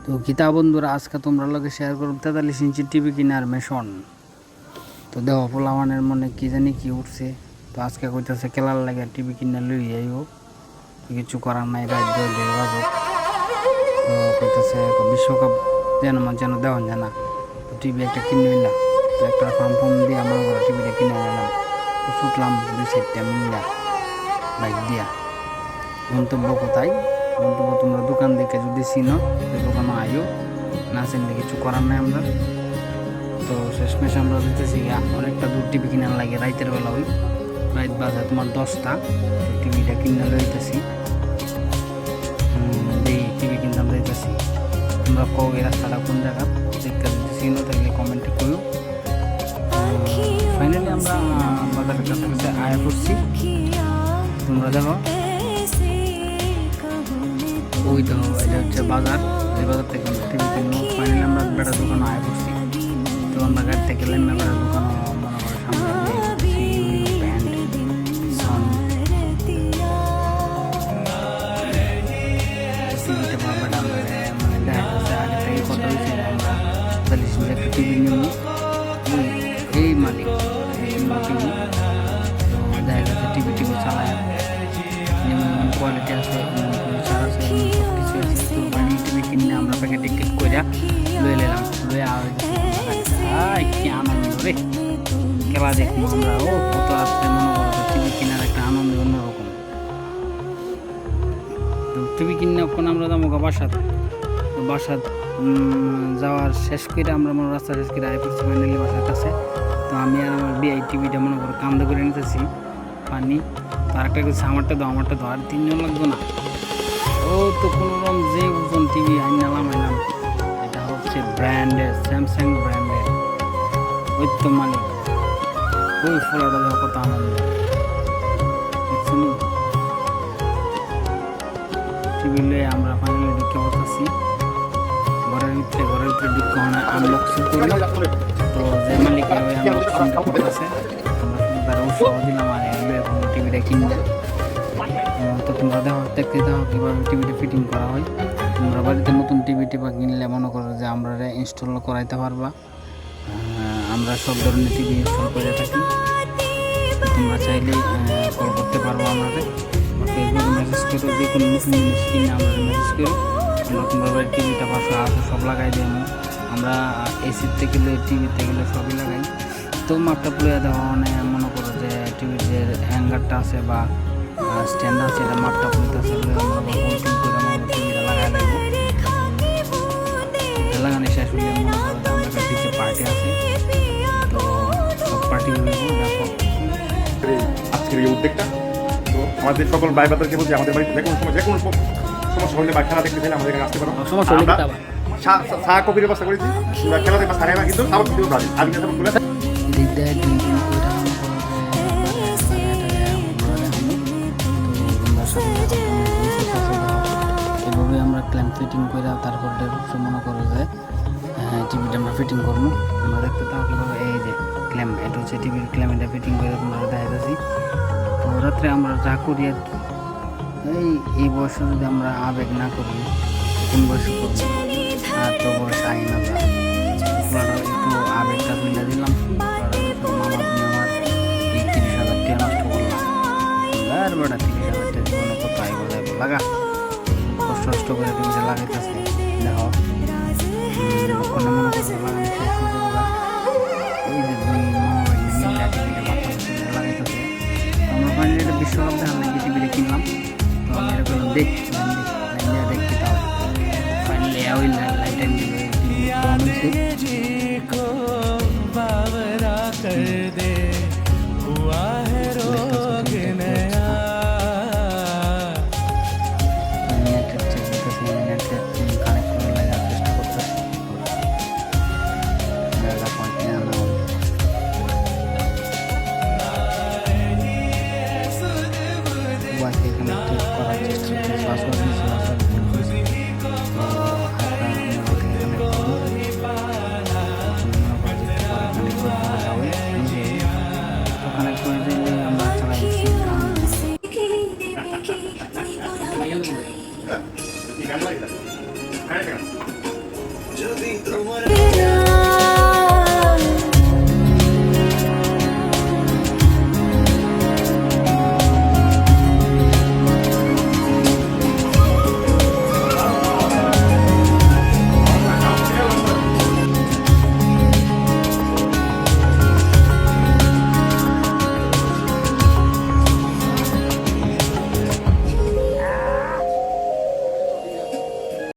তো গীতা বন্ধুরা আজকে তোমরা লোকে শেয়ার করো 43 ইঞ্চি টিভি কিনার মেশন। তো দেখো পোলাওয়ানের মনে কি জানি কি উঠছে। তো আজকে কইতেছে খেলার লাগে টিভি কিনে লই যাইও, কিছু করার নাই, বাধ্য হয়ে বাজক। তো কইতেছে বিশ্বকাপ যেন দেওয়া যায় না, তো টিভি একটা কিনে নিলাম। তো একটা ফার্ম দিয়ে আমার ঘরে টিভিটা কিনে নিলাম। তো ছুটলাম 2-4টা মিলা বাইক দিয়া। গন্তব্য কোথায়? গন্তব্য তোমরা দোকান দেখে যদি চিনো দোকানে আইও, না চিনলে কিছু করার নাই আমরা। তো শেষমেশ আমরা দিতেছি অনেকটা দূর টিভি কিনার লাগে, রাইতের বেলা ওই রাইত বাজে তোমার 10টা। টিভিটা কিনে লইতেছি, এই টিভি কিনতাম যাইতেছি। তোমরা কও এই রাস্তাটা কোন জায়গা, দেখতে যদি চিনো থাকলে কমেন্টে করো। ফাইনালি আমরা বাজারের কাছে আয়া করছি। তোমরা দেখো ওই তো এটা হচ্ছে বাজার, এই বাজার থেকে টিভি কিনবো। ফাইনালি আমরা বেটা দোকানে আয়া করছি। তো আমরা গাড়ি থেকে লেন বেটার দোকান মনে করে সামনে প্যান্ট টিভিতে বেটা মানে দেখা যাচ্ছে আগে থেকে কথা হয়েছে আমরা 45 ইঞ্চি একটা টিভি নিব, এই মালিক টিভি। তো দেখা যাচ্ছে টিভি চালায় যেমন কোয়ালিটি আছে, সব কিছু আছে। তো বাড়ি টিভি কিনে আমরা প্যাকেটে কেট করে লয়ে নিলাম, লয়ে কি আনন্দ রে খেলা দেখবো আমরা। ও কত রাত্রে মনে করো টিভি কেনার একটা আনন্দ অন্যরকম। তো টিভি কিনে ওখানে আমরা যাবো বাসাত যাওয়ার শেষ করে আমরা মনে রাস্তা শেষ করে আই পড়ছি ফাইনালি বাসার কাছে। তো আমি আর আমার বিআই টিভিটা মনে করো কান্দ করে নিতেছি পানি। তো আরেকটা কিছু আমারটা দাও আর 3 জন লাগতো না। ও তো কোনো রকম যে ওজন টিভি আইনালাম। এটা হচ্ছে ব্র্যান্ডের, স্যামসাং ব্র্যান্ডের। ওই তো মালিক ওই ফোলাটা দেওয়া কত আনন্দ দেখছেন। টিভি লয়ে আমরা ফাইনালি ঢুকে বসেছি ঘরের ভিতরে ঢুকে আনবক্সিং করি। তো যে মালিকে ওই আনবক্সিংটা করতেছে, আমরা শুধু তার উৎসাহ দিলাম আর এখন টিভিটা কিনবে। তো তোমরা দেখতে দাও কীভাবে টিভিটা ফিটিং করা হয়। তোমরা বাড়িতে নতুন টিভি কিনলে মনে করো যে আমরা ইনস্টল করাইতে পারবা। আমরা সব ধরনের টিভি ইনস্টল করে থাকি। তোমরা চাইলে কল করতে পারবো আমাদের, ফেসবুকে মেসেজ করো, যে কোনো নতুন জিনিস কিনে আমরা মেসেজ করো। আমরা তোমরা বাড়ির টিভিটা পাশে আছে সব লাগাই দেবো। আমরা এসির থেকে টিভির থেকে সবই লাগাই। তো মাপটা পুড়ে দেওয়া মানে মনে করো যে টিভির যে হ্যাঙ্গারটা আছে বা স্ট্যান্ড আছে, এটা মাপটা পুড়তে আছে করে আমরা টিভিটা লাগাই লাগবো। লাগানো শেষ হলে মনে করো যে আমরা পিছিয়ে পার্টি আছে, তো সব পার্টি দেখো আজকের এই উদ্যোগটা। তো আমাদের সকল ভাই বাদারকে বলছি, আমাদের বাড়িতে যে কোনো সমস্যা হলে বা খেলা দেখতে চাইলে আমাদের এখানে আসতে পারো। চা কফির ব্যবস্থা করেছি, খেলা দেখবা সারে না, কিন্তু সাবক কিন্তু ভালো আমি যখন বলে এভাবে আমরা ক্ল্যাম্প ফিটিং করে তারপর মনে করো যে টিভিটা আমরা ফিটিং করবো। আমরা দেখতে পাও কীভাবে এই যে ক্ল্যাম্প, এটা হচ্ছে টিভির ক্ল্যাম্প, এটা ফিটিং করে তোমরা দেখা যাচ্ছি। তো রাত্রে আমরা যা করি আর কি, এই বয়সে যদি আমরা আবেগ না করি কোন বয়সে করবো? আর তো বয়স আই না, একটু আবেগটা তুলে দিলাম। মামা তুমি আমার এই 30,000 টাকা নষ্ট করলাম, আর বেটা 30,000 টাকা জীবনে কত আইব যাইব লাগা, কষ্ট করে টিভিটা লাগাইতেছে। দেখো ওখানে মনে করো লাগানো শেষ হয়ে যাবো। ওই যে দুই মামা মিল্লা টিভিটা মাথা লাগাইতেছে। আমরা ফাইনালি এটা বিশ্বকাপ দেখার লাগে টিভিটা কিনলাম। তো আমি এরকম দেখতে তাহলে ফাইনালি ওই লাইনটা নিয়ে টিভি অন হয়েছে। ওয়াইফাই কানেক্ট করার চেষ্টা করছি, পাসওয়ার্ড দিয়েছি, পাসওয়ার্ড ভুল করেছি। তো হালকা আমরা ওয়াইফাই কানেক্ট করবো। যদি তোমার